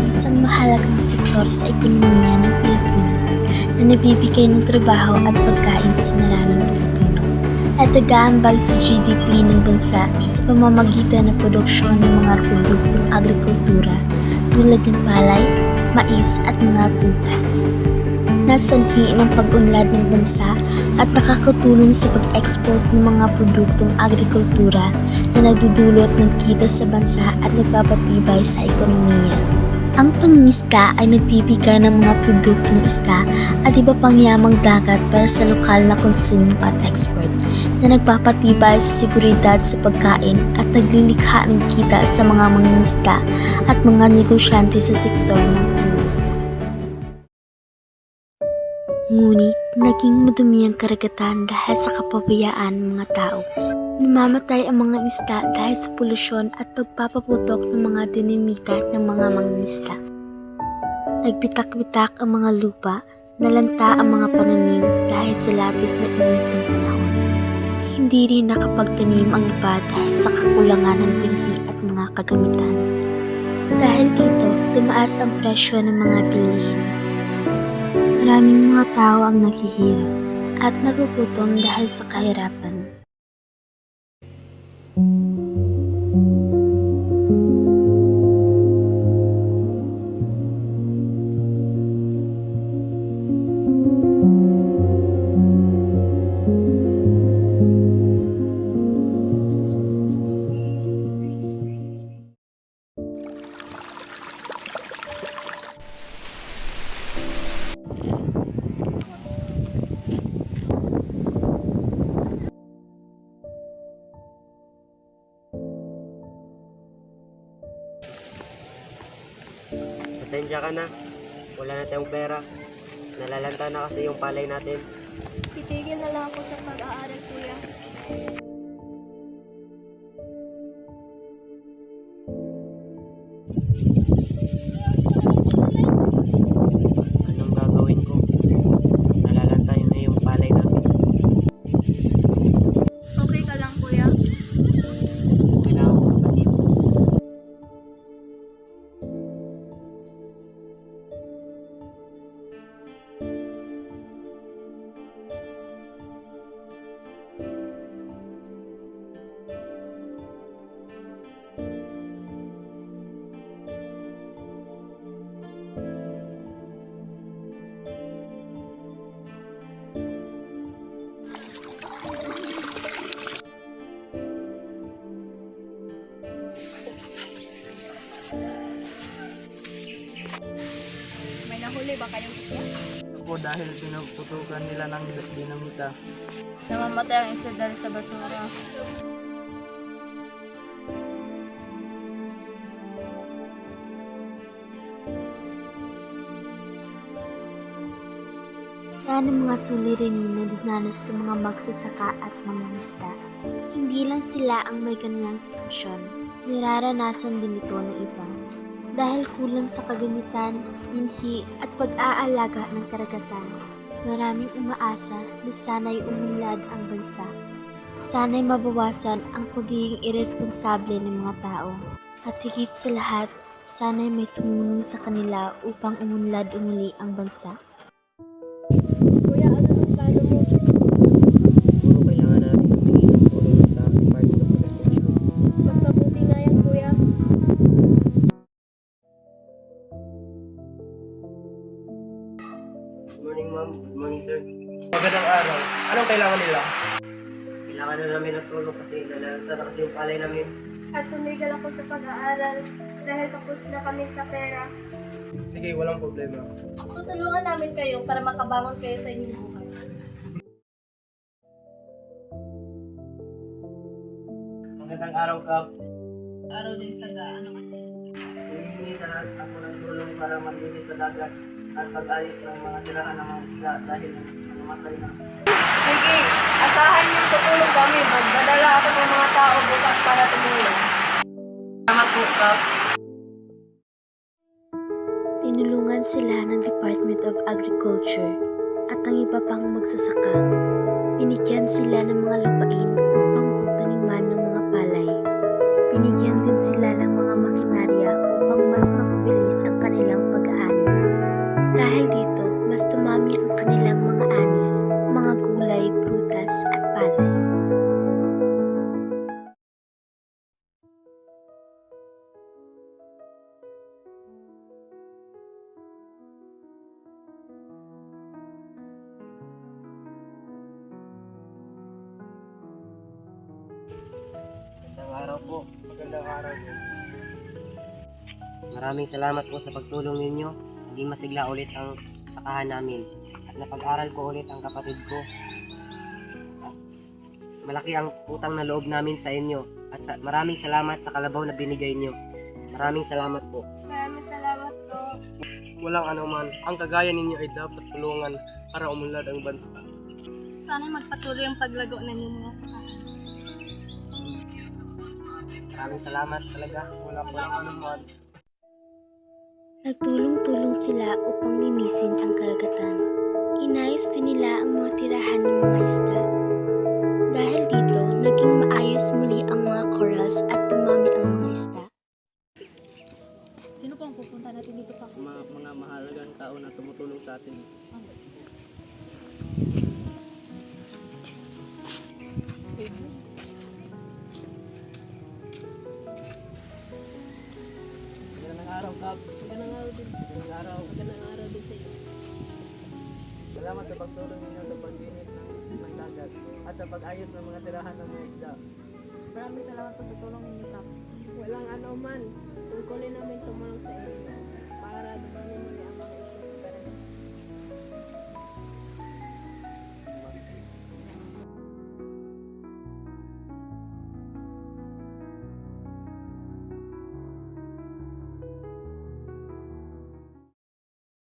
isang mahalagang sektor sa ekonomiya ng Pilipinas na nagbibigay ng trabaho at pagkain sa maraming Pilipino at nag-aambag sa GDP ng bansa sa pamamagitan ng produksyon ng mga produktong agrikultura tulad ng palay, mais at mga prutas. Nasanhi ng pag-unlad ng bansa at nakakatulong sa pag-export ng mga produktong agrikultura na nagdudulot ng kita sa bansa at nagpapatibay sa ekonomiya. Ang pangingisda ay nagbibigay ng mga produktong isda at iba pang yamang dagat para sa lokal na konsumo at export na nagpapatibay sa seguridad sa pagkain at naglilikha ng kita sa mga mangingisda at mga negosyante sa sektor ng pangingisda. Ngunit naging madumi ang karagatan dahil sa kapabayaan ng mga tao. Namamatay ang mga isda dahil sa polusyon at pagpapaputok ng mga dinimita ng mga mangingisda. Nagbitak-bitak ang mga lupa, nalanta ang mga pananim dahil sa labis na init ng panahon. Hindi rin nakapagtanim ang iba dahil sa kakulangan ng binhi at mga kagamitan. Dahil dito, tumaas ang presyo ng mga bilihin. Maraming mga tao ang naghihirap at nagugutom dahil sa kahirapan. Pasensya ka na. Wala na tayong pera. Nalalanta na kasi yung palay natin. Titigil na lang ako sa pag-aaral, kuya. Anong gagawin ko? Nalalanta na yung palay natin. Okay ka lang, kuya? Okay na ako, kapatid. May nahuli ba kayong isda? Ako dahil pinuputukan nila ng dinamita. Namamatay ang isa dahil sa basura. Yan ang mga suliranin na dinanas ng mga magsasaka at mangingisda. Hindi lang sila ang may kanyang sitwasyon, niraranasan din ito ng iba. Dahil kulang sa kagamitan, binhi at pag-aalaga ng karagatan, maraming umaasa na sana'y umunlad ang bansa. Sana'y mabawasan ang pagiging irresponsable ng mga tao. At higit sa lahat, sana'y may tumulong sa kanila upang umunlad umuli ang bansa. Kuya, ano ang plano mo? Siguro kailangan natin humingi ng tulong sa Department of Agriculture. Mas mabuti nga yan, kuya. Good morning, ma'am. Good morning, sir. Magandang araw. Anong kailangan nila? Kailangan na namin ng tulong kasi nalalanta na kasi yung palay namin. At tumigil ako sa pag-aaral dahil tapos na kami sa pera. Sige, walang problema. Tutulungan namin kayo para makabangon kayo sa inyong buhay. Magandang araw, Kap. Araw din sa ano ka? Hihingi na lang ako ng tulong para maglinis sa dagat at pag-ayos ng mga tirahan ng mga isda dahil namatay na. Sige, asahan niyo tutulong kami. Magdadala ako ng mga tao bukas para tumulong. Salamat po, Kap. Tinulungan sila ng Department of Agriculture at ang iba pang magsasaka. Binigyan sila ng mga lupain upang pagtaniman ng mga palay. Binigyan din sila ng mga makinarya upang mas mapabilis ang kanilang Dahil dito, mas tumami ang kanilang mga ani, mga gulay, prutas at palay. Magandang araw po. Magandang araw po. Maraming salamat po sa pagtulong ninyo. Naging masigla ulit ang sakahan namin. At napag-aral ko ulit ang kapatid ko. At malaki ang utang na loob namin sa inyo. At maraming salamat sa kalabaw na binigay nyo. Maraming salamat po. Maraming salamat po. Walang anuman, ang kagaya ninyo ay dapat tulungan para umunlad ang bansa. Sana magpatuloy ang paglago ng inyong mga sakahan. Maraming salamat talaga. Walang anuman. Nagtulong-tulong sila upang linisin ang karagatan. Inayos din nila ang mga tirahan ng mga isda. Dahil dito, naging maayos muli ang mga corals at tumami ang mga isda. Sino pong pupunta natin dito pa? Mga mahalagang tao na tumutulong sa atin. Magandang araw, Kap. Magandang araw din. Magandang araw. Magandang araw din sa iyo. Salamat sa pagtulong ninyo sa paglinis ng dagat at sa pag-ayos ng mga tirahan ng mga isda. Maraming salamat po sa tulong ninyo, Kap. Walang ano man, tungkulin namin tumulong sa inyo para dumanin mo